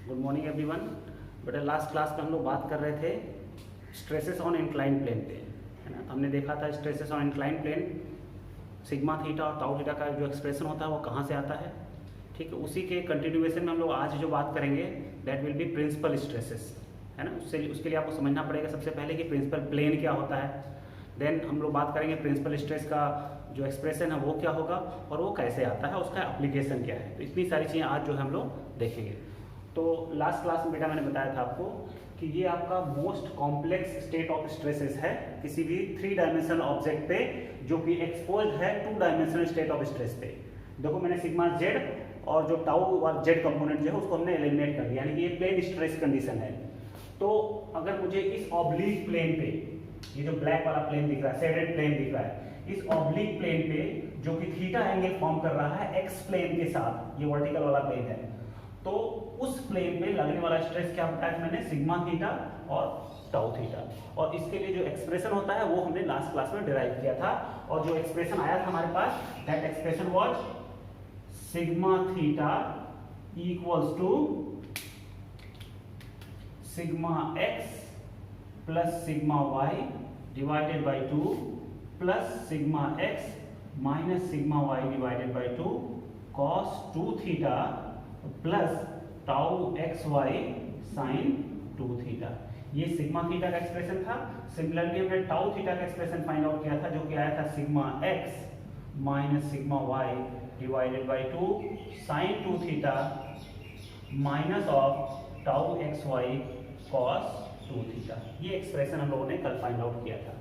Good morning everyone. बेटा last class में हम लोग बात कर रहे थे स्ट्रेसेस ऑन इंक्लाइन प्लेन पे, है ना। हमने देखा था stresses on incline plane sigma theta और ताऊ थीटा का जो एक्सप्रेशन होता है वो कहाँ से आता है, ठीक है। उसी के कंटिन्यूएशन में हम लोग आज जो बात करेंगे that will be principal stresses, है ना। उसके लिए आपको समझना पड़ेगा सबसे पहले कि प्रिंसिपल प्लेन क्या होता है। देन हम लोग बात करेंगे प्रिंसिपल स्ट्रेस का जो एक्सप्रेशन है वो क्या होगा और वो कैसे आता है, उसका एप्लीकेशन क्या है। तो इतनी सारी चीज़ें आज जो है हम लोग देखेंगे। तो लास्ट क्लास में बेटा मैंने बताया था आपको कि ये आपका most complex state of stresses है किसी भी 3 डायमेंशनल ऑब्जेक्ट पे जो कि एक्सपोज है 2 डायमेंशनल स्टेट ऑफ स्ट्रेस पे। देखो मैंने सिग्मा जेड और जो टाउ और जेड कंपोनेंट जो है उसको हमने एलिमिनेट कर दिया, यानी कि ये प्लेन स्ट्रेस कंडीशन है। तो अगर मुझे इस ऑब्लिक प्लेन पे, ये जो ब्लैक वाला प्लेन दिख रहा है, शेडेड प्लेन दिख रहा है, इस ऑब्लिक प्लेन पे जो कि थीटा एंगल फॉर्म कर रहा है एक्स प्लेन के साथ, ये वर्टिकल वाला प्लेन है, तो उस प्लेन पे लगने वाला स्ट्रेस क्या होता है मैंने सिग्मा थीटा और टाउ थीटा। और इसके लिए जो एक्सप्रेशन होता है वो हमने लास्ट क्लास में डिराइव किया था, और जो एक्सप्रेशन आया था हमारे पास that expression was sigma theta equals to sigma x plus sigma y divided by 2 plus sigma x minus sigma y divided by 2 cos 2 theta plus tau x y sine 2 theta. ये sigma theta का expression था। Similarly हमने tau theta का expression find out किया था जो कि आया था sigma x minus sigma y divided by 2 sine 2 theta minus of tau x y cos 2 theta. ये एक्सप्रेशन हम लोगों ने कल फाइंड आउट किया था।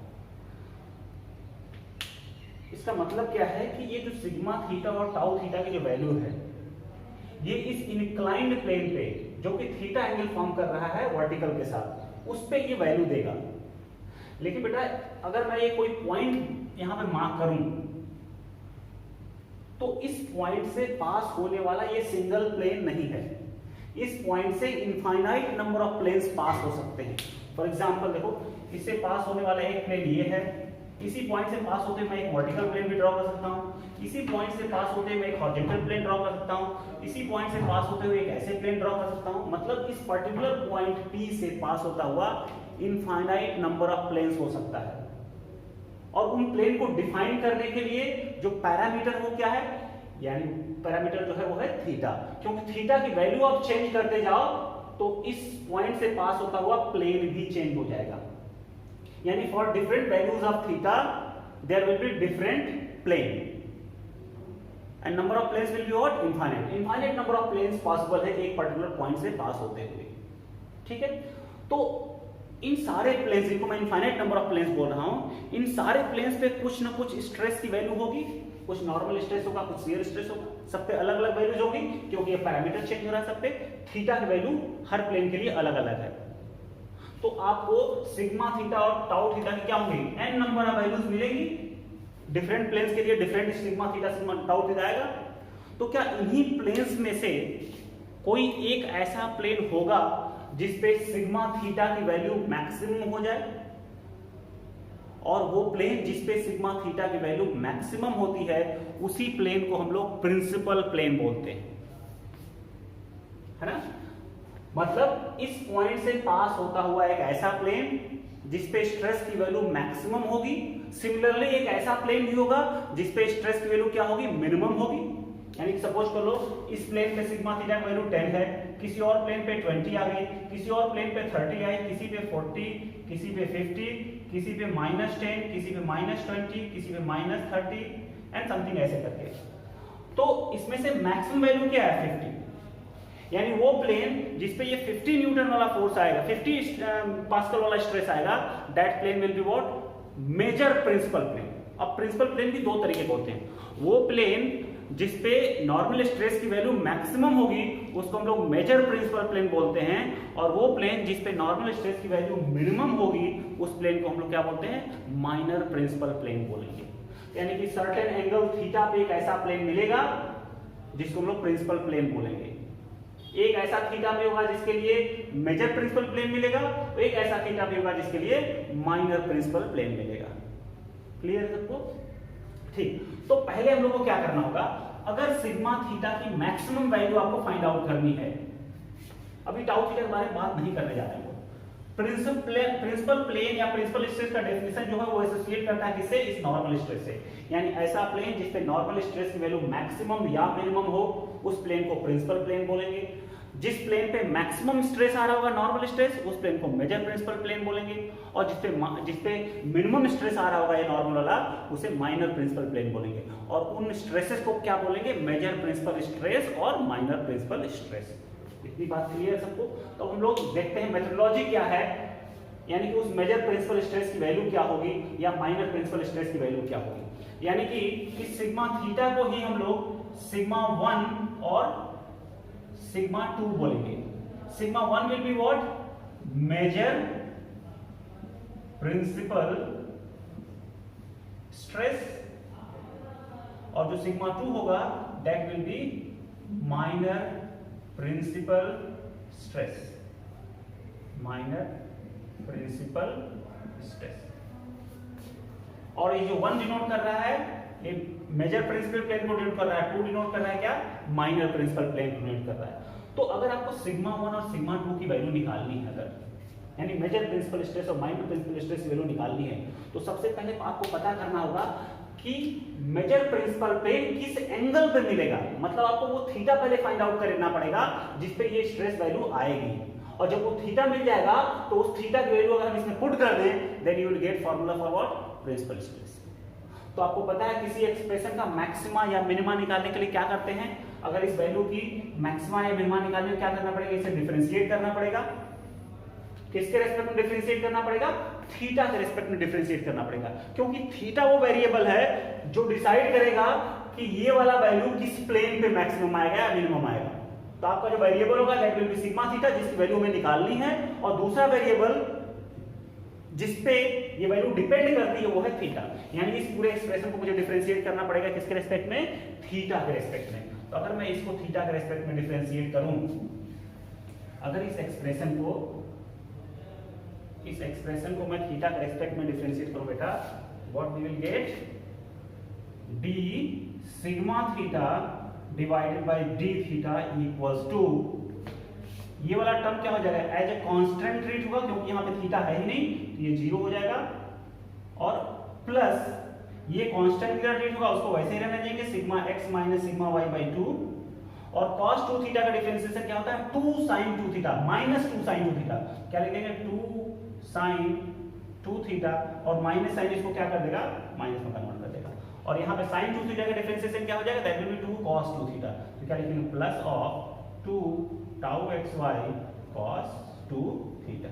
इसका मतलब क्या है कि ये जो सिग्मा थीटा और टाउ थीटा की जो वैल्यू है ये इस इंक्लाइंड प्लेन पे जो कि थीटा एंगल फॉर्म कर रहा है वर्टिकल के साथ उस पे ये वैल्यू देगा। लेकिन बेटा अगर मैं ये कोई पॉइंट यहां पे मार्क करूं तो इस पॉइंट से पास होने वाला ये सिंगल प्लेन नहीं है। इस पॉइंट से इनफाइनाइट नंबर ऑफ प्लेन्स पास हो सकते हैं। फॉर एग्जांपल देखो इससे पास होने वाला एक प्लेन ये है, इसी पॉइंट से पास होते मैं एक वर्टिकल प्लेन भी ड्रॉ कर सकता हूं, इसी पॉइंट से पास होते मैं एक हॉरिजॉन्टल प्लेन ड्रॉ कर सकता हूं, इसी पॉइंट से पास होते हुए एक ऐसे प्लेन ड्रॉ कर सकता हूं। मतलब इस पर्टिकुलर पॉइंट P से पास होता हुआ इनफाइनाइट नंबर ऑफ प्लेन्स हो सकता है। और उन प्लेन को डिफाइन करने के लिए जो पैरामीटर वो क्या है, यानी पैरामीटर जो है वो है थीटा, क्योंकि थीटा की वैल्यू आप चेंज करते जाओ तो इस पॉइंट से पास होता हुआ प्लेन भी चेंज हो जाएगा। यानी for different values of theta there will be different plane and number of planes will be what infinite. Infinite number of planes possible है एक पर्टिकुलर पॉइंट से पास होते हुए, ठीक है। तो इन सारे प्लेन्स, जिनको मैं इनफाइनाइट नंबर ऑफ प्लेन्स बोल रहा हूं, इन सारे प्लेन्स पे कुछ ना कुछ स्ट्रेस की वैल्यू होगी, कुछ नॉर्मल स्ट्रेस होगा, कुछ शियर स्ट्रेस होगा, सब पे अलग अलग वैल्यूज होगी क्योंकि ये पैरामीटर चेंज हो रहा है सब पे। थीटा की वैल्यू हर प्लेन के लिए अलग अलग है। तो आपको सिग्मा थीटा और टाउ थीटा की क्या होंगी n नंबर ऑफ वैल्यूज मिलेगी, डिफरेंट प्लेन्स के लिए different sigma theta sigma tau theta आएगा। तो क्या इन्हीं प्लेन्स में से कोई एक ऐसा प्लेन होगा जिसपे सिग्मा थीटा की वैल्यू मैक्सिमम हो जाए, और वो प्लेन जिसपे सिग्मा थीटा की वैल्यू मैक्सिमम होती है उसी प्लेन को हम लोग प्रिंसिपल प्लेन बोलते हैं, है ना। मतलब इस पॉइंट से पास होता हुआ एक ऐसा प्लेन जिसपे स्ट्रेस की वैल्यू मैक्सिमम होगी, सिमिलरली एक ऐसा प्लेन भी होगा जिसपे स्ट्रेस की वैल्यू क्या होगी मिनिमम होगी। यानी सपोज कर लो इस प्लेन पे सिग्मा थीटा की वैल्यू 10 है, किसी और प्लेन पे 20 आ गई, किसी और प्लेन पे 30 आई, किसी पे 40, किसी पे 50, किसी पे -10, किसी पे -20, किसी पे -30 एंड समथिंग ऐसे करके। तो इसमें से मैक्सिमम वैल्यू क्या है 50, यानी वो प्लेन जिसपे ये 50 न्यूटन वाला फोर्स आएगा, 50 पास्कल वाला स्ट्रेस आएगा, that plane will be what major principal plane. अब प्रिंसिपल प्लेन भी दो तरीके के होते हैं। वो प्लेन जिसपे नॉर्मल स्ट्रेस की वैल्यू मैक्सिमम होगी उसको हम लोग मेजर प्रिंसिपल प्लेन बोलते हैं, और वो प्लेन जिसपे नॉर्मल स्ट्रेस की वैल्यू मिनिमम होगी उस प्लेन को हम लोग क्या बोलते हैं माइनर प्रिंसिपल प्लेन बोलेंगे। यानी कि सर्टेन एंगल थीटा पे एक ऐसा प्लेन मिलेगा जिसको हम लोग प्रिंसिपल प्लेन बोलेंगे। एक ऐसा थीटा भी होगा जिसके लिए मेजर प्रिंसिपल प्लेन मिलेगा, एक ऐसा थीटा भी होगा जिसके लिए माइनर प्रिंसिपल प्लेन मिलेगा। क्लियर है सबको? ठीक, तो पहले हम लोग को क्या करना होगा, अगर सिग्मा थीटा की मैक्सिमम वैल्यू आपको फाइंड आउट करनी है अभी टाउ थीटा के बारे में बात नहीं करने जा रहे हैं। प्रिंसिपल प्लेन या प्रिंसिपल स्ट्रेस का डेफिनेशन जो है वो एसोसिएट करता है किससे, इस नॉर्मल स्ट्रेस से। यानी ऐसा प्लेन जिस पे नॉर्मल स्ट्रेस की वैल्यू मैक्सिमम या मिनिमम हो, उस प्लेन को प्रिंसिपल प्लेन बोलेंगे। जिस प्लेन पे मैक्सिमम स्ट्रेस आ रहा होगा नॉर्मल स्ट्रेस, उस प्लेन को मेजर प्रिंसिपल प्लेन बोलेंगे। और जिस पे मिनिमम स्ट्रेस आ रहा होगा ये नॉर्मल वाला, उसे माइनर प्रिंसिपल प्लेन बोलेंगे। और उन स्ट्रेसेस को क्या बोलेंगे, मेजर प्रिंसिपल स्ट्रेस और माइनर प्रिंसिपल स्ट्रेस। इतनी बात क्लियर है सबको? तो हम लोग देखते हैं मेथोडोलॉजी क्या है, यानी कि उस मेजर प्रिंसिपल स्ट्रेस की वैल्यू क्या होगी या माइनर प्रिंसिपल स्ट्रेस की वैल्यू क्या होगी। यानी कि इस सिग्मा थीटा को ही हम लोग सिग्मा 1 और सिग्मा 2 बोलेंगे। Sigma 1 will be what, major principal stress, और जो सिग्मा 2 होगा that will be minor principal stress, minor principal stress. और ये जो 1 डिनोट कर रहा है ये मेजर प्रिंसिपल प्लेन को डिनोट कर रहा है, 2 डिनोट कर रहा है क्या, माइनर प्रिंसिपल प्लेन को डिनोट कर रहा है। तो अगर आपको सिग्मा 1 और सिग्मा 2 की वैल्यू निकालनी है, अगर यानी मेजर प्रिंसिपल स्ट्रेस और माइनर प्रिंसिपल स्ट्रेस की वैल्यू निकालनी है, तो सबसे पहले आपको पता करना होगा कि मेजर प्रिंसिपल प्लेन किस एंगल पे मिलेगा। मतलब आपको वो थीटा पहले फाइंड आउट करना पड़ेगा जिस पे ये स्ट्रेस वैल्यू आएगी। और जब वो थीटा मिल जाएगा तो उस थीटा की वैल्यू अगर हम इसमें पुट कर दें, then you will get formula for what, principal stress. तो आपको पता है किसी एक्सप्रेशन का मैक्सिमा या मिनिमा निकालने के लिए क्या करते हैं, अगर इस वैल्यू की मैक्सिमा या मिनिमा निकालने में क्या करना पड़ेगा, इसे डिफरेंशिएट करना पड़ेगा। किसके रेस्पेक्ट में डिफरेंशिएट करना पड़ेगा, थीटा के रेस्पेक्ट में डिफरेंशिएट करना पड़ेगा, क्योंकि थीटा वो वेरिएबल है जो डिसाइड करेगा कि ये वाला वैल्यू किस प्लेन पे मैक्सिमम आएगा या मिनिमम आएगा। तो आपका जो वेरिएबल होगा that will be sigma theta, जिसकी वैल्यू हमें निकालनी है, और दूसरा वेरिएबल जिस पे ये वैल्यू डिपेंड करती है वो है थीटा। यानी इस पूरे एक्सप्रेशन को मुझे डिफरेंशिएट करना पड़ेगा किसके रेस्पेक्ट में, थीटा के रेस्पेक्ट में। तो अगर मैं इसको थीटा के रेस्पेक्ट में डिफरेंशिएट करूं, अगर इस एक्सप्रेशन को मैं थीटा के रेस्पेक्ट में डिफरेंशिएट करूं बेटा, what we will get, d sigma theta divided by d theta equals to, ये वाला टर्म क्या हो जाएगा, एज ए कांस्टेंट ट्रीट होगा क्योंकि यहाँ पे थीटा है ही नहीं, तो ये 0 हो जाएगा। और प्लस ये कांस्टेंट की ट्रीट होगा, उसको वैसे ही रहने देंगे, sigma x minus sigma y by 2। और cos 2 थीटा का डिफरेंशिएशन क्या होता है, 2 sin 2 theta minus 2 sin 2 theta, क्या लिखेंगे 2 sin 2 थीटा, और माइनस साइन इसको क्या कर देगा, माइनस में कन्वर्ट कर देगा। और यहाँ पे sin 2 थीटा का डिफरेंशिएशन क्या हो जाएगा, that will B 2 cos 2 theta, तो क्या लिखेंगे plus of 2 tau xy cos 2 theta.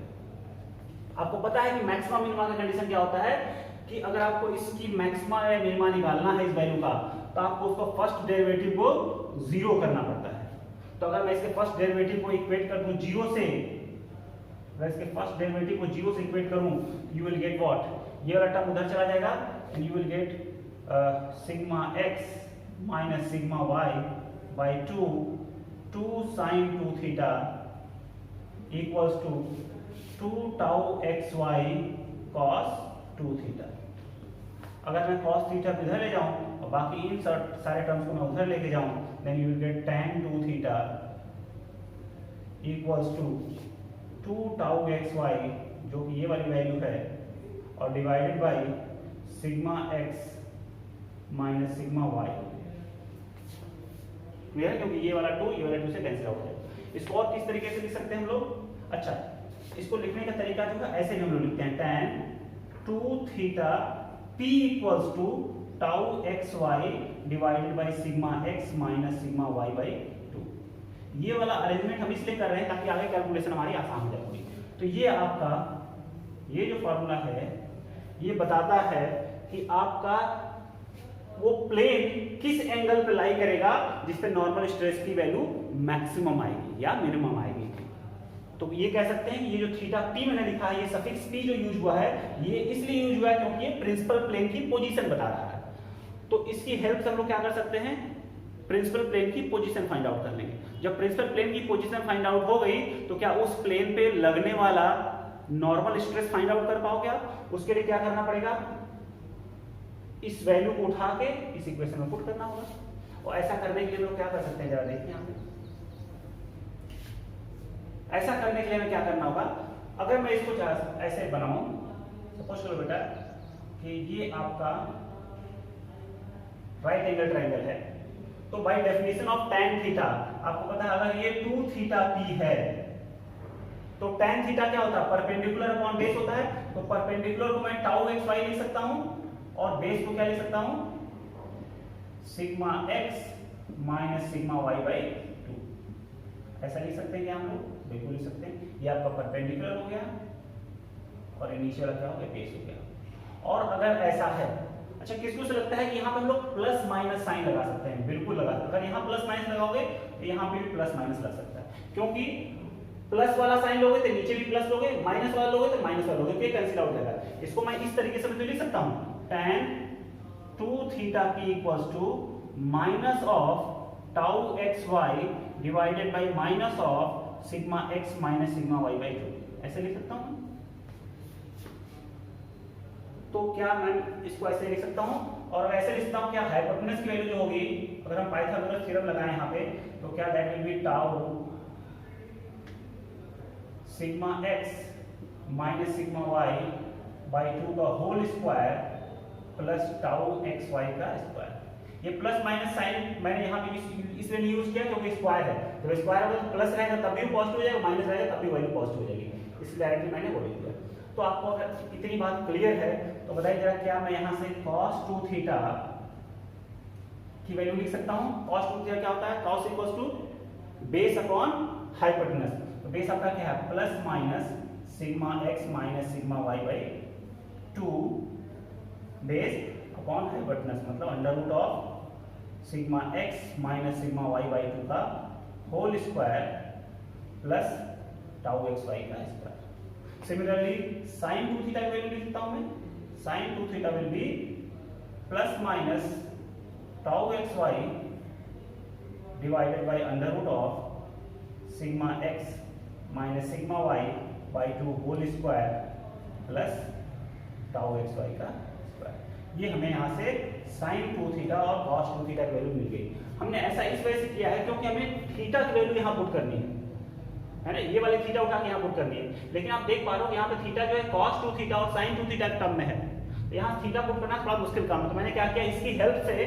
आपको पता है कि मैक्सिमा मिनिमा का कंडीशन क्या होता है कि अगर आपको इसकी मैक्सिमा या मिनिमा निकालना है इस वैल्यू का, तो आपको उसका फर्स्ट डेरिवेटिव को 0 करना पड़ता है। तो अगर मैं इसके फर्स्ट डेरिवेटिव को इक्वेट कर दूं 0 से, अगर इसके फर्स्ट डेरिवेटिव को 0 से इक्वेट करूं, यू विल गेट व्हाट, ये वाला टर्म उधर चला जाएगा, and you will get sigma x minus sigma y by 2 sin 2 theta equals to 2 tau xy cos 2 theta. अगर मैं cos थीटा इधर ले जाऊं और बाकी इन सारे टर्म्स को मैं उधर लेके जाऊं, then you will get tan 2 theta equals to 2 tau xy, जो कि ये वाली वैल्यू है, और divided by sigma x minus sigma y। Clear, क्योंकि ये वाला 2 ये वाला 2 से कैंसिल आउट है। इसको और किस तरीके से लिख सकते हैं हम लोग, अच्छा इसको लिखने का तरीका जो है ऐसे भी हम लोग लिखते हैं, tan 2 theta p equals to tau xy divided by sigma x minus sigma y by 2। ये वाला अरेंजमेंट हम इसलिए कर रहे हैं ताकि आगे कैलकुलेशन हमारी आसान हो जाए। तो ये आपका ये जो फॉर्मूला है ये बताता है कि आपका वो प्लेन किस एंगल पे लाई करेगा जिस पे नॉर्मल स्ट्रेस की वैल्यू मैक्सिमम आएगी या मिनिमम आएगी। तो ये कह सकते हैं कि ये जो थीटा p मैंने लिखा है, ये सफिक्स p जो यूज हुआ है, ये इसलिए यूज हुआ है क्योंकि ये प्रिंसिपल प्लेन की पोजीशन बता रहा है। तो इसकी हेल्प से हम लोग क्या कर सकते हैं, प्रिंसिपल प्लेन की पोजीशन फाइंड आउट कर लेंगे। जब प्रिंसिपल प्लेन की पोजीशन फाइंड आउट हो गई तो क्या उस प्लेन पे लगने वाला नॉर्मल स्ट्रेस फाइंड आउट कर पाओगे आप? उसके लिए क्या करना पड़ेगा, इस वैल्यू को उठा के इस इक्वेशन में पुट करना होगा। और ऐसा करने के लिए लोग क्या कर सकते हैं, जरा देखिए यहाँ पे ऐसा करने के लिए हमें क्या करना होगा, अगर मैं इसको ऐसे बनाऊं, सपोज करो बेटा कि ये आपका राइट एंगल ट्रायंगल है, तो by definition of tan theta आपको पता है अगर ये 2 थीटा p है तो tan थीटा क्या होता है, परपेंडिकुलर अपॉन बेस होता है। तो परपेंडिकुलर को मैं टाउ एक्स वाई लिख सकता हूं और बेस को क्या लिख सकता हूं, sigma x minus sigma y by 2। ऐसा लिख सकते हैं क्या हम लोग, बिल्कुल लिख सकते हैं। ये आपका परपेंडिकुलर हो गया और नीचे वाला क्या हो गया, बेस हो गया। और अगर ऐसा है, अच्छा किसको से लगता है कि यहाँ पे हम लोग प्लस माइनस साइन लगा सकते हैं, बिल्कुल लगा सकते हैं। अगर यहाँ प्लस माइनस लगाओगे तो यहाँ पे भी प्लस माइनस लग सकता है, क्योंकि प्लस वाला साइन लोगे तो नीचे भी प्लस लोगे, माइनस वाला लोगे तो माइनस वाला लोगे, तो ये कैंसिल आउट हो जाएगा। इसको मैं इस तरीके से भी लिख सकता हूँ, tan 2 theta p equals to minus of tau x y divided by minus of sigma x minus sigma y by 2। ऐसे लिख सकता हूँ। तो क्या मैं इसको ऐसे लिख सकता हूं, और ऐसे लिख सकता हूं क्या हाइपोटेनस की वैल्यू जो होगी, अगर हम पाइथागोरस थ्योरम लगाएं यहां पे, तो क्या that will be tau sigma x minus sigma y by 2 का whole square plus tau xy का स्क्वायर। ये प्लस माइनस साइन मैंने यहां पे इसलिए नहीं यूज किया क्योंकि स्क्वायर है, जब स्क्वायर होगा तो प्लस रहेगा तब भी पॉजिटिव हो जाएगा, माइनस रहेगा तब भी वैल्यू पॉजिटिव हो जाएगी, इसलिए डायरेक्टली मैंने वो लिख दिया। तो आपको अगर इतनी बात क्लियर है तो बताइए जरा, क्या मैं यहां से cos 2 थीटा की वैल्यू लिख सकता हूं। cos 2 थीटा क्या होता है, cos equals to base upon hypotenuse. तो बेस आपका क्या है, plus minus sigma x minus sigma y by 2 base upon hypotenuse, मतलब under root of sigma x minus sigma y by 2 का whole square plus tau xy का square. Similarly, sin 2 theta की value लिख सकता हूं मैं, sin 2 theta will be plus minus tau x y divided by under root of sigma x minus sigma y by 2 whole square plus tau x y का square. ये हमें यहाँ से sin 2 थीटा और cos 2 थीटा की value मिल गई। हमने ऐसा इस वजह से किया है क्योंकि हमें थीटा की वैल्यू यहाँ पुट करनी है ना, ये वाली थीटा उठा के यहाँ पुट करनी है। लेकिन आप देख पा रहे हो यहाँ पे थीटा जो है cos 2 थीटा और sin 2 थीटा के टर्म में है, तो यहाँ थीटा पुट करना थोड़ा मुश्किल काम है। तो मैंने क्या किया, इसकी हेल्प से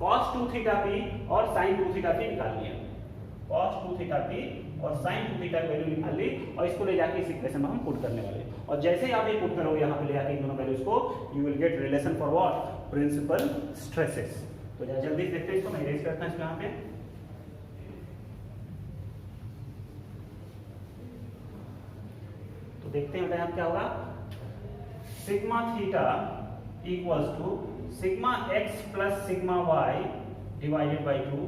cos 2 थीटा p और sin 2 थीटा p निकाल लिया। cos 2 थीटा p और sin 2 थीटा की वैल्यू निकाल ली और इसको ले जाके इस इक्वेशन में हम पुट करने वाले। और जैसे ही आप ये पुट करोगे यहाँ पे ले जाके इन दोनों वैल्यूज को, you will get relation for what, principal stresses. तो जल्दी से देखते हैं इसको, मैं इरेज करता हूँ इसको यहाँ पे। तो देखते हैं यहाँ क्या होगा, sigma theta equals to sigma x plus sigma y divided by 2।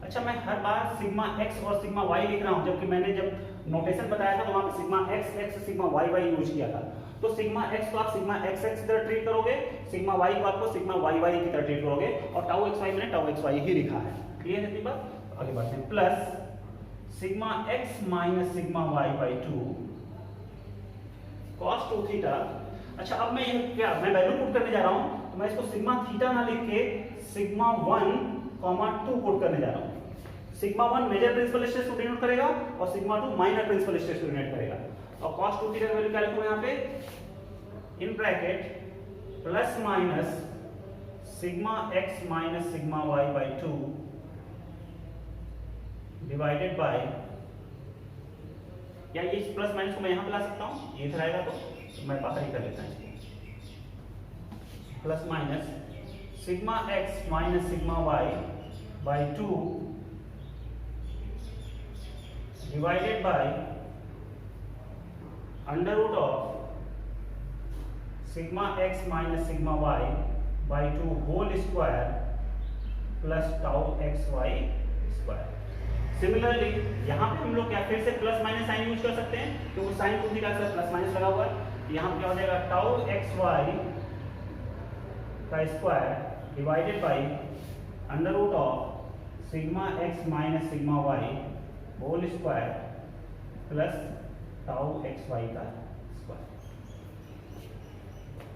अच्छा मैं हर बार सिग्मा x और सिग्मा y लिख रहा हूं, जबकि मैंने जब नोटेशन बताया था तो वहां पे sigma x sigma y use किया था। तो सिग्मा x को आप सिग्मा x की तरह ट्रीट करोगे, सिग्मा y को आपको सिग्मा y की तरह ट्रीट करोगे, और टाउ xy मैंने टाउ xy ही लिखा है। क्लियर है इतनी बात, आगे बढ़ते हैं। Plus sigma x minus sigma y by 2 cos 2 theta. अच्छा अब मैं ये क्या, मैं वैल्यू पुट करने जा रहा हूं, तो मैं इसको सिग्मा थीटा ना लिख के सिग्मा 1 2 पुट करने जा रहा हूं। सिग्मा 1 मेजर प्रिंसिपल स्ट्रेस को डिनोट करेगा और सिग्मा 2 माइनर प्रिंसिपल स्ट्रेस को डिनोट करेगा। और cos 2 थीटा की वैल्यू क्या लिखूंगा यहां पे, in bracket plus minus sigma x minus sigma y by 2 divided bye, या ये प्लस माइनस को मैं यहां पे ला सकता हूं, ये इधर आएगा तो मैं बाहर ही कर लेता हूं। Plus minus sigma x minus sigma y by 2 divided by under root of sigma x minus sigma y by 2 whole square plus tau xy square. Similarly यहाँ पे हम लोग क्या फिर से प्लस माइनस साइन यूज कर सकते हैं, क्योंकि साइन 2 थीटा के साथ प्लस माइनस लगा हुआ है। यहाँ पे क्या हो जाएगा, टाउ xy का square divided by under root of sigma x minus sigma y whole square plus tau xy का स्क्वायर।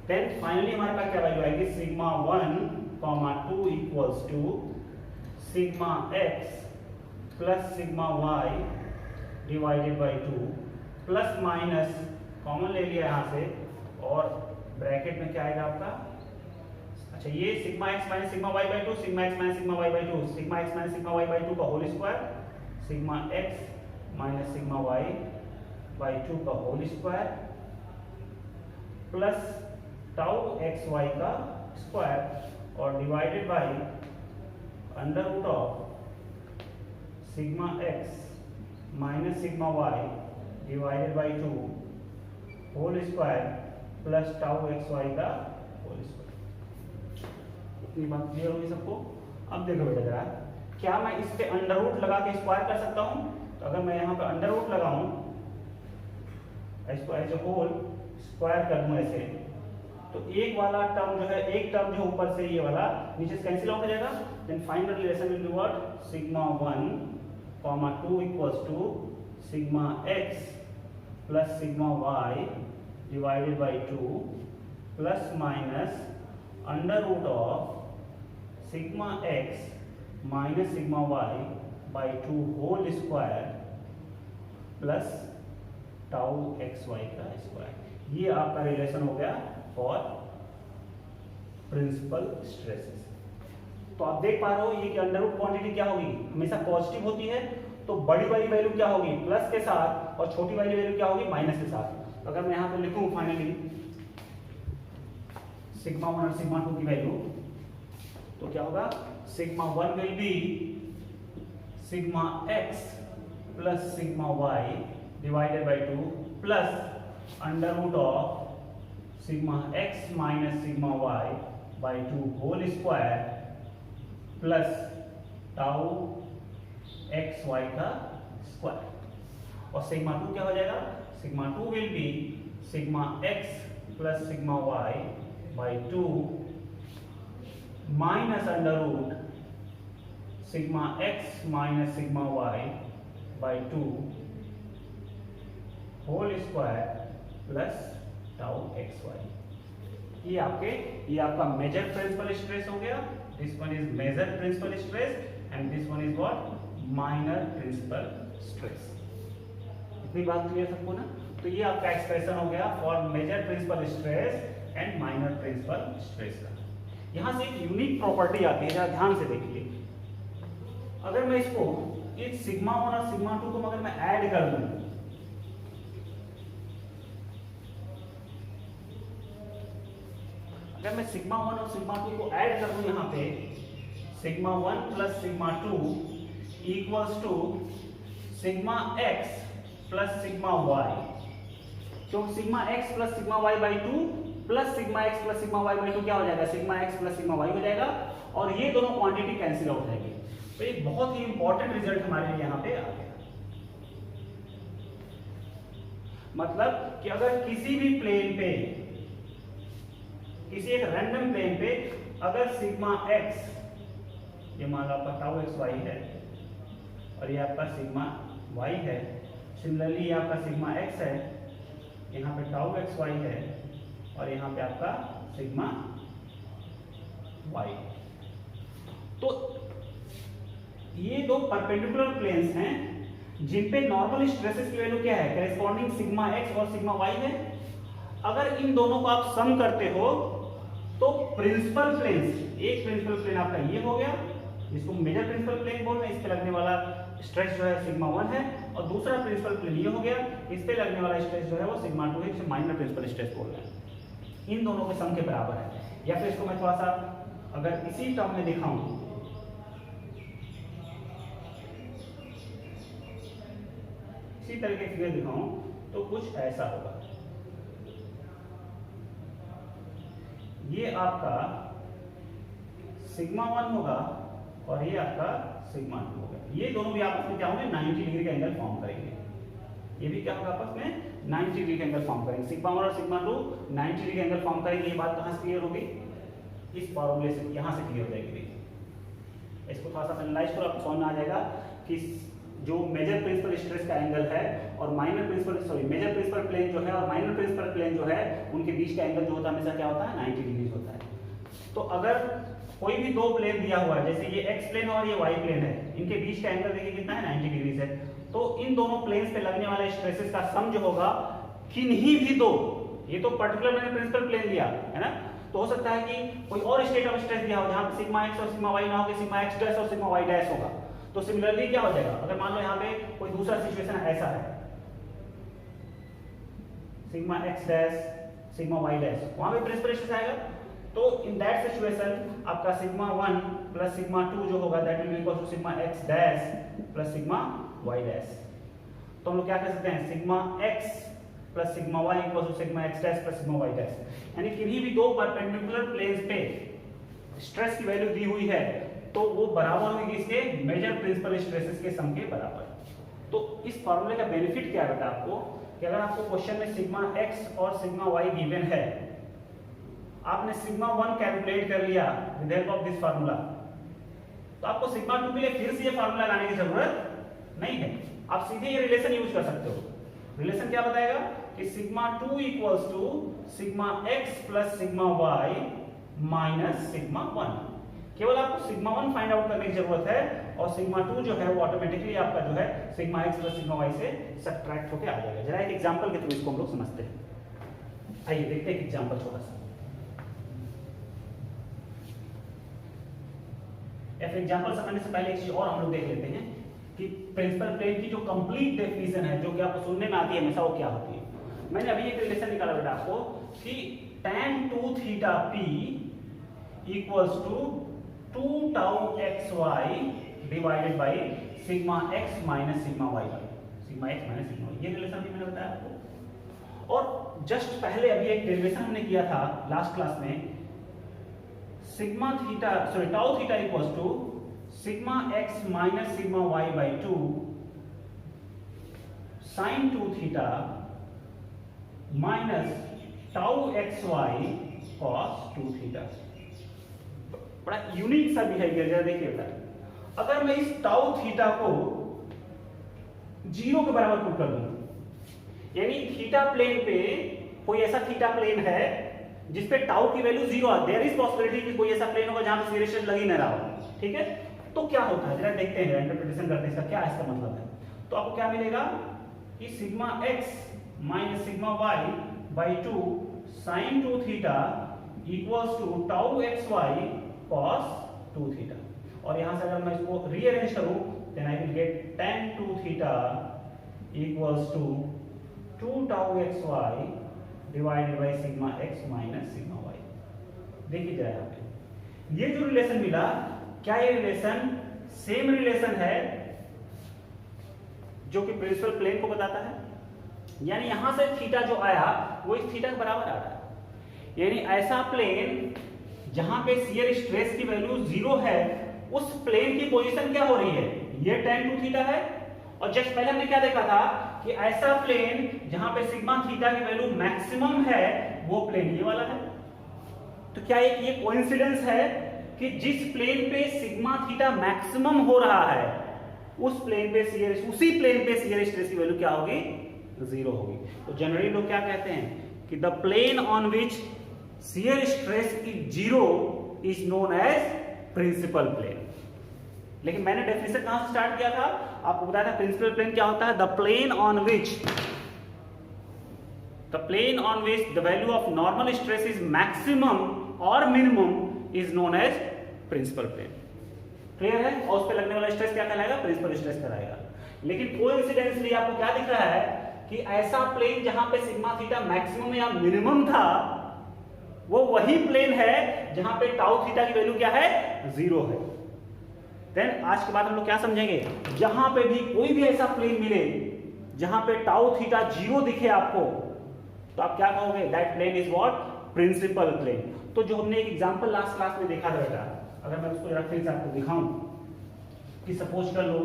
देन फाइनली हमारे पास क्या वैल्यू आएगी, sigma 1 2 equals to sigma x plus sigma y divided by 2 plus minus common ले लिया यहाँ से और ब्रैकेट में क्या आएगा आपका, अच्छा ये sigma x minus sigma y by 2, sigma x minus sigma y by 2, sigma x minus sigma y by 2 का whole square, sigma x minus sigma y by 2 का whole square plus tau x y का square और divided by under root of sigma x minus sigma y divided by 2 whole square plus tau x y का whole square. इतनी बात clear होगी सबको। अब देखो बेटा जरा, क्या मैं इस पे अंडर रूट लगा के स्क्वायर कर सकता हूं? तो अगर मैं यहाँ पे अंडर रूट लगाऊं, इसको एज ए होल स्क्वायर कर दूं ऐसे, तो एक वाला टर्म जो है, एक टर्म जो ऊपर से ये वाला नीचे से कैंसिल आउट हो जाएगा। Then final relation will be what, sigma 1, 2 equals to sigma x plus sigma y divided by 2 plus minus under root of sigma x minus sigma y by 2 whole square plus tau x y का square. ये आपका relation हो गया for principal stresses. तो आप देख पा रहे हो ये कि अंडर रूट क्वांटिटी क्या होगी, हमेशा पॉजिटिव होती है, तो बड़ी वाली वैल्यू क्या होगी प्लस के साथ और छोटी वाली वैल्यू क्या होगी माइनस के साथ। तो अगर मैं यहाँ पे लिखूं फाइनली सिग्मा 1 और सिग्मा 2 की वैल्यू, तो क्या होगा, sigma 1 will be sigma x plus sigma y divided by 2 plus under root of sigma x minus sigma y by 2 whole square plus tau x y का स्क्वायर। और sigma 2 क्या हो जाएगा, sigma 2 will be sigma x plus sigma y by 2 minus under root sigma x minus sigma y by 2 whole square plus tau x y. ये आपका major principal stress हो गया। This one is major principal stress and this one is what, minor principal stress. इतनी बात clear सबको ना। तो ये आपका एक्सप्रेशन हो गया for major principal stress and minor principal stress का। यहां से एक यूनिक प्रॉपर्टी आती है, जरा ध्यान से देखिए। अगर मैं इसको इस सिग्मा 1 और सिग्मा 2 को अगर मैं ऐड कर दूं, अगर मैं सिग्मा 1 और सिग्मा 2 को ऐड कर दूं यहां पे, sigma 1 plus sigma 2 equals to sigma x plus sigma y. तो sigma x plus sigma y by 2 plus sigma x plus sigma y by 2 क्या हो जाएगा, sigma x plus sigma y हो जाएगा और ये दोनों क्वांटिटी कैंसिल आउट हो जाएगी। तो एक बहुत ही इंपॉर्टेंट रिजल्ट हमारे लिए यहाँ पे आ गया। मतलब कि अगर किसी भी प्लेन पे, किसी एक रैंडम प्लेन पे अगर सिग्मा एक्स, ये मान लो आपका टाउ एक्स वाई है और ये आपका सिग्मा वाई है, सिमिलरली ये आपका सिग्मा एक्स है, यहाँ पे टाउ एक्स वाई है और यहाँ पे आपका सिग्मा वाई। तो ये दो परपेंडिकुलर प्लेन्स हैं जिन पे नॉर्मल स्ट्रेसेस की वैल्यू क्या है, करेस्पॉन्डिंग सिग्मा एक्स और सिग्मा वाई है। अगर इन दोनों को आप सम करते हो तो प्रिंसिपल प्लेन्स, एक प्रिंसिपल प्लेन आपका ये हो गया जिसको मेजर प्रिंसिपल प्लेन बोल रहे हैं, इस पे लगने वाला स्ट्रेस जो है सिग्मा 1 है, और दूसरा प्रिंसिपल प्लेन ये हो गया, इस पे लगने वाला स्ट्रेस जो है वो सिग्मा 2 है, जिसे माइनर प्रिंसिपल स्ट्रेस बोल रहे हैं। इन दोनों के सम के बराबर है। या फिर इसको मैं थोड़ा सा अगर इसी टर्म में दिखाऊं, इसी तरीके से फिगर दिखाऊं तो कुछ ऐसा होगा। ये आपका सिग्मा 1 होगा और ये आपका सिग्मा 2 होगा। ये दोनों भी आपस में क्या होंगे, 90 डिग्री का एंगल फॉर्म करेंगे। ये भी क्या होगा, आपस में 90 डिग्री का एंगल फॉर्म करेंगे। सिग्मा 1 और सिग्मा 2 90 डिग्री का एंगल फॉर्म करेंगे। ये बात कहां से क्लियर होगी, इस फॉर्मूले से, यहां से क्लियर हो जाएगी। इसको थोड़ा सा एनालाइज करो, आपको समझ में आ जाएगा कि जो मेजर प्रिंसिपल स्ट्रेस का एंगल है और minor principal major principal plane जो है और माइनर प्रिंसिपल प्लेन जो है, उनके बीच का एंगल जो होता है हमेशा क्या होता है, 90 डिग्री होता है। तो अगर कोई भी दो प्लेन दिया हुआ है, जैसे ये एक्स प्लेन और ये वाई प्लेन है, इनके बीच का एंगल देखिए कितना है, 90 डिग्री है। तो इन दोनों प्लेन्स पे लगने वाले स्ट्रेसेस का सम जो होगा किन्हीं भी दो, ये तो पर्टिकुलर मैंने प्रिंसिपल प्लेन लिया है ना, तो हो सकता है कि कोई और स्टेट ऑफ स्ट्रेस दिया हो जहां पे सिग्मा एक्स और सिग्मा वाई ना हो के सिग्मा एक्स डैश और सिग्मा वाई डैश होगा। तो सिमिलरली क्या हो जाएगा, अगर मान लो यहाँ पे कोई दूसरा सिचुएशन ऐसा है, sigma x dash sigma y dash, वहां पे प्रिंसिपल स्ट्रेस आएगा। तो इन दैट सिचुएशन आपका सिग्मा 1 प्लस सिग्मा 2 जो होगा that will be equal to sigma x dash plus sigma y dash. तो हम लोग क्या कर सकते हैं, sigma x plus sigma y equal to sigma x dash plus sigma y dash, यानी किन्हीं भी दो परपेंडिकुलर प्लेन्स पे स्ट्रेस की वैल्यू दी हुई है तो वो बराबर होगी इसके मेजर प्रिंसिपल स्ट्रेसेस के सम के बराबर। तो इस फॉर्मूले का बेनिफिट क्या रहता है आपको कि अगर आपको क्वेश्चन में सिग्मा एक्स और सिग्मा वाई गिवन है, आपने सिग्मा 1 कैलकुलेट कर लिया with help of this formula, तो आपको सिग्मा 2 के लिए फिर से ये फार्मूला लगाने की जरूरत नहीं है, आप सीधे ये रिलेशन यूज कर सकते हो। रिलेशन क्या बताएगा कि sigma 2 equals to sigma x plus sigma y minus sigma 1। केवल आपको सिग्मा 1 फाइंड आउट करने की जरूरत है और सिग्मा 2 जो है वो ऑटोमेटिकली आपका जो है sigma x plus sigma y से सब्ट्रैक्ट होकर आ जाएगा। जरा एक एग्जांपल के थ्रू इसको हम लोग समझते हैं। आइए देखते हैं एक एग्जांपल छोटा सा। एग्जांपल समझने से पहले एक चीज और हम लोग देख लेते हैं कि प्रिंसिपल प्लेन की जो कंप्लीट डेफिनेशन है जो कि आपको सुनने में आती है हमेशा, वो क्या होती है। मैंने अभी एक रिलेशन निकाला बेटा आपको कि tan 2 theta p equals to 2 tau xy divided by sigma x minus sigma y, sigma x minus sigma y, ये रिलेशन भी मैंने बताया आपको। और जस्ट पहले अभी एक डेरिवेशन हमने किया था लास्ट क्लास में, sigma theta sorry tau theta equals to sigma x minus sigma y by 2 sin 2 theta minus tau xy cos 2 theta. बड़ा यूनिक सा बिहेवियर जरा देखिए बेटा, अगर मैं इस टाउ थीटा को 0 के बराबर पुट कर दूं, यानी थीटा प्लेन पे कोई ऐसा थीटा प्लेन है जिसपे टाउ की वैल्यू 0 है, देयर इज पॉसिबिलिटी कि कोई ऐसा प्लेन होगा जहां पे सीरीज लग ही ना रहा हो, ठीक है। तो क्या होता है जरा देखते हैं, इंटरप्रिटेशन करते हैं इसका क्या इसका मतलब है। तो आपको क्या मिलेगा कि sigma x minus sigma y by 2 sin 2 theta equals to tau xy cos 2 theta. और यहां से अगर मैं इसको रीअरेंज करूं then I will get tan 2 theta equals to 2 tau xy divided by sigma x minus sigma y। देखिए जरा यहां पे ये जो रिलेशन मिला, क्या ये रिलेशन सेम रिलेशन है जो कि प्रिंसिपल प्लेन को बताता है, यानी यहां से थीटा जो आया वो इस थीटा के बराबर आ रहा है, यानी ऐसा प्लेन जहां पे शियर स्ट्रेस की वैल्यू 0 है उस प्लेन की पोजीशन क्या हो रही है, ये tan 2 थीटा है। और जस्ट पहले हमने क्या देखा था कि ऐसा प्लेन जहां पे सिग्मा थीटा की वैल्यू मैक्सिमम है वो प्लेन ये वाला है। तो क्या एक ये कोइंसिडेंस है कि जिस प्लेन पे सिग्मा थीटा मैक्सिमम हो रहा है उस प्लेन पे उसी प्लेन पे शियर स्ट्रेस की वैल्यू क्या होगी, 0 होगी। तो जनरली लोग क्या कहते हैं कि the plane on which shear stress is 0 is known as principal plane. लेकिन मैंने डेफिनेशन कहां से स्टार्ट किया था, आपको बताया था प्रिंसिपल प्लेन क्या होता है, the plane on which the value of normal stress is maximum और minimum is known as principal plane. Clear है। और उस पे लगने वाला स्ट्रेस क्या कहलाएगा, प्रिंसिपल स्ट्रेस कहलाएगा। लेकिन कोइंसिडेंटली आपको क्या दिख रहा है कि ऐसा प्लेन जहां पे सिग्मा थीटा मैक्सिमम या मिनिमम था वो वही प्लेन है जहां पे टाउ थीटा की वैल्यू क्या है, 0 है। देन आज के बाद हम लोग क्या समझेंगे, जहां पे भी कोई भी ऐसा प्लेन मिले जहां पे टाउ थीटा 0 दिखे आपको, तो आप क्या कहोगे, that plane is what, principal plane. तो जो हमने एक एग्जांपल लास्ट क्लास में देखा था बेटा, अगर मैं उसको जरा फिर से आपको दिखाऊं कि सपोज कर लो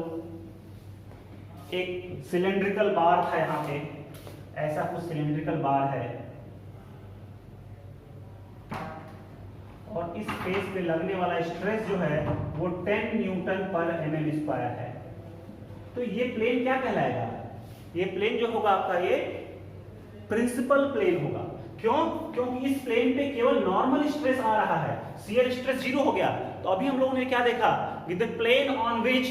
एक सिलेंड्रिकल बार था, यहां पे ऐसा कुछ सिलेंड्रिकल बार है और इस फेस पे लगने वाला स्ट्रेस जो है वो 10 न्यूटन पर mm स्क्वायर है। तो ये प्लेन क्या कहलाएगा, ये प्लेन जो होगा आपका ये प्रिंसिपल प्लेन होगा। क्यों, क्योंकि इस प्लेन पे केवल नॉर्मल स्ट्रेस आ रहा है, शियर स्ट्रेस 0 हो गया। तो अभी हम लोगों ने क्या देखा, with the plane on which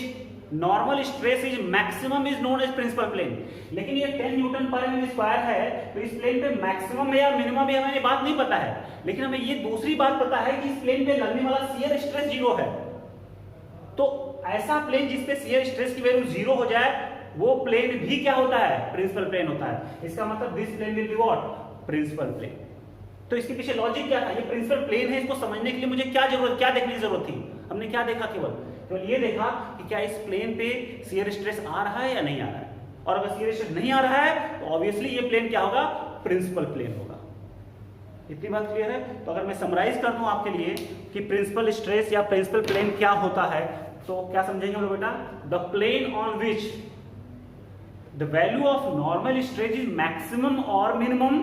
normal stress is maximum is known as principal plane. लेकिन ये 10 न्यूटन पर एम स्क्वायर है, तो इस प्लेन पे मैक्सिमम है या मिनिमम है हमें ये बात नहीं पता है, लेकिन हमें ये दूसरी बात पता है कि इस प्लेन पे लगने वाला शियर स्ट्रेस 0 है। तो ऐसा प्लेन जिसपे शियर स्ट्रेस की वैल्यू 0 हो जाए वो प्लेन भी क्या होता है, प्रिंसिपल प्लेन होता है। इसका मतलब this plane will be what, principal plane. तो इसके पीछे लॉजिक क्या था, ये प्रिंसिपल प्लेन है, इसको समझने के लिए मुझे क्या देखने की जरूरत थी, हमने क्या देखा, केवल ये देखा कि क्या इस प्लेन पे शियर स्ट्रेस आ रहा है या नहीं आ रहा है, और अगर शियर स्ट्रेस नहीं आ रहा है तो ऑब्वियसली ये प्लेन क्या होगा, प्रिंसिपल प्लेन होगा। इतनी बात क्लियर है। तो अगर मैं समराइज कर दूं आपके लिए कि प्रिंसिपल स्ट्रेस या प्रिंसिपल प्लेन क्या होता है, तो क्या समझेंगे हम लोग बेटा, the plane on which the value of normal stress is maximum और minimum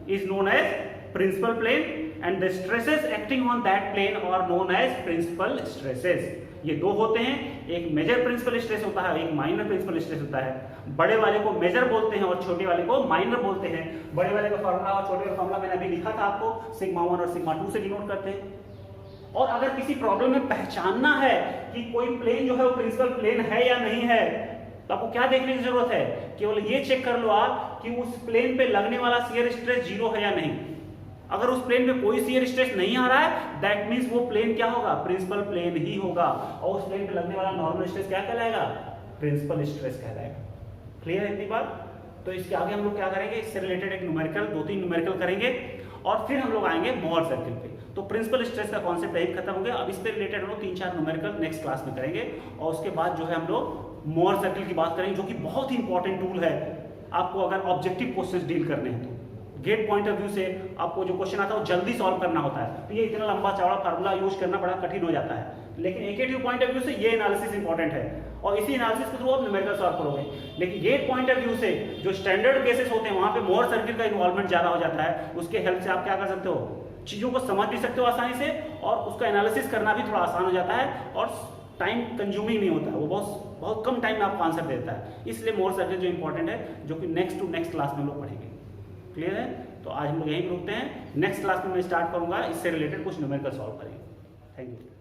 is known as principal plane, and the stresses acting on that plane are known as principal stresses. ये दो होते हैं, एक मेजर प्रिंसिपल स्ट्रेस होता है, एक minor principal stress होता है। बड़े वाले को मेजर बोलते हैं और छोटे वाले को माइनर बोलते हैं। बड़े वाले का फॉर्मूला और छोटे वाले का फॉर्मूला मैंने अभी लिखा था आपको, सिग्मा 1 और सिग्मा 2 से डिनोट करते हैं। और अगर किसी प्रॉब्लम में पहचानना है कि कोई प्लेन जो है वो प्रिंसिपल प्लेन है या नहीं है, तो आपको क्या देखने की जरूरत है, केवल ये चेक कर लो आप कि उस प्लेन पे लगने वाला शियर स्ट्रेस 0 है या नहीं। अगर उस प्लेन पे कोई शियर स्ट्रेस नहीं आ रहा है, दैट मींस वो प्लेन क्या होगा, प्रिंसिपल प्लेन ही होगा, और उस प्लेन पे लगने वाला नॉर्मल स्ट्रेस क्या कहलाएगा, प्रिंसिपल स्ट्रेस कहलाएगा। क्लियर है इतनी बात। तो इसके आगे हम लोग क्या करेंगे, इससे रिलेटेड एक न्यूमेरिकल, 2-3 न्यूमेरिकल करेंगे, और फिर हम लोग आएंगे मोहर सर्किल पे। तो प्रिंसिपल स्ट्रेस का कॉन्सेप्ट यही खत्म हो गया। अब इससे रिलेटेड हम लोग 3-4 न्यूमेरिकल नेक्स्ट क्लास में करेंगे, और उसके बाद जो है हम लोग मोहर सर्किल की बात करेंगे, जो कि बहुत ही इंपॉर्टेंट टूल है आपको अगर ऑब्जेक्टिव क्वेश्चन डील करने हैं। तो गेट पॉइंट ऑफ व्यू से आपको जो क्वेश्चन आता है वो जल्दी सॉल्व करना होता है, तो ये इतना लंबा चौड़ा फार्मूला यूज करना बड़ा कठिन हो जाता है। लेकिन एकेटिव पॉइंट ऑफ व्यू से ये एनालिसिस इंपॉर्टेंट है, और इसी एनालिसिस के थ्रू आप न्यूमेरिकल सॉल्व करोगे। लेकिन गेट पॉइंट ऑफ व्यू से जो स्टैंडर्ड केसेस होते हैं वहां पे मोहर सर्किल का इन्वॉल्वमेंट ज्यादा हो जाता है। उसके हेल्प से आप क्या कर सकते हो, चीजों को समझ भी सकते हो आसानी से, और उसका एनालिसिस करना भी थोड़ा आसान हो जाता है, और टाइम कंज्यूमिंग नहीं होता है, वो बहुत कम टाइम में आपको आंसर देता है। इसलिए मोहर सर्किल जो इंपॉर्टेंट है, जो कि नेक्स्ट टू नेक्स्ट क्लास में हम लोग पढ़ेंगे। क्लियर है। तो आज हम लोग यहीं रुकते हैं, नेक्स्ट क्लास में मैं स्टार्ट करूंगा, इससे रिलेटेड कुछ न्यूमेरिकल सॉल्व करेंगे। Thank you.